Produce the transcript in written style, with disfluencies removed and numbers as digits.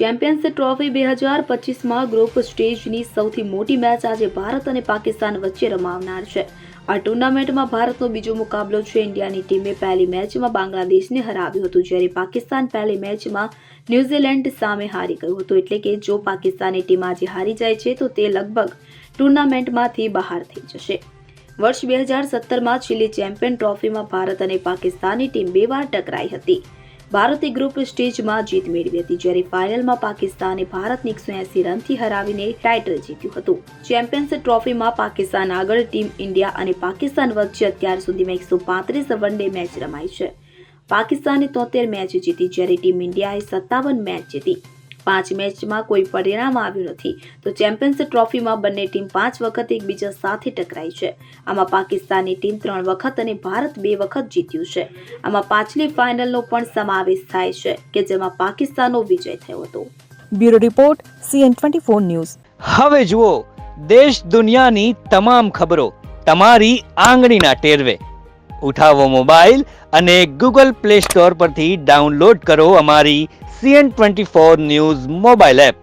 Champions trophy 2025માં group સ્ટેજની સૌથી મોટી મેચ આજે ભારત અને પાકિસ્તાન વચ્ચે રમાનાર છે. આ ટુર્નામેન્ટમાં ભારતનો બીજો મુકાબલો છે. ઇન્ડિયાની ટીમે પહેલી મેચમાં બાંગ્લાદેશને હરાવ્યું હતું, જ્યારે પાકિસ્તાન પહેલી મેચમાં ન્યૂઝીલેન્ડ સામે હારી ગયું હતું. એટલે કે જો પાકિસ્તાની ટીમ આજે હારી જાય છે તો તે લગભગ ટુર્નામેન્ટમાંથી બહાર થઈ જશે. વર્ષ 2017માં છેલ્લી ચેમ્પિયન ટ્રોફીમાં ભારત અને પાકિસ્તાનની ટીમ 2 વાર ટકરાઈ હતી. ભારતે ગ્રુપ સ્ટેજમાં જીત મેળવી હતી, જ્યારે ફાઇનલમાં પાકિસ્તાને ભારતને 180 રનથી હરાવીને ટાઇટલ જીત્યું હતું. ચેમ્પિયન્સ ટ્રોફીમાં પાકિસ્તાન આગળ ટીમ ઇન્ડિયા અને પાકિસ્તાન વચ્ચે અત્યાર સુધીમાં 135 વન-ડે મેચ રમાઈ છે. પાકિસ્તાને 73 મેચ જીતી, જ્યારે ટીમ ઇન્ડિયાએ 57 મેચ જીતી. 5 મેચમાં કોઈ પરિણામ આવ્યું નથી. તો ચેમ્પિયન્સ ટ્રોફીમાં બંને ટીમ 5 વખત એકબીજા સાથે ટકરાઈ છે. આમાં પાકિસ્તાનની ટીમ 3 વખત અને ભારત 2 વખત જીત્યું છે. આમાં પાછલી ફાઇનલનો પણ સમાવેશ થાય છે કે જેમાં પાકિસ્તાનનો વિજય થયો હતો. Bureau report CN24 news. હવે જુઓ દેશ દુનિયાની તમામ ખબરો તમારી આંગળીના ટેરવે. ઉઠાવો મોબાઈલ અને Google Play Store પરથી ડાઉનલોડ કરો અમારી CN24 ન્યૂઝ મોબાઈલ એપ.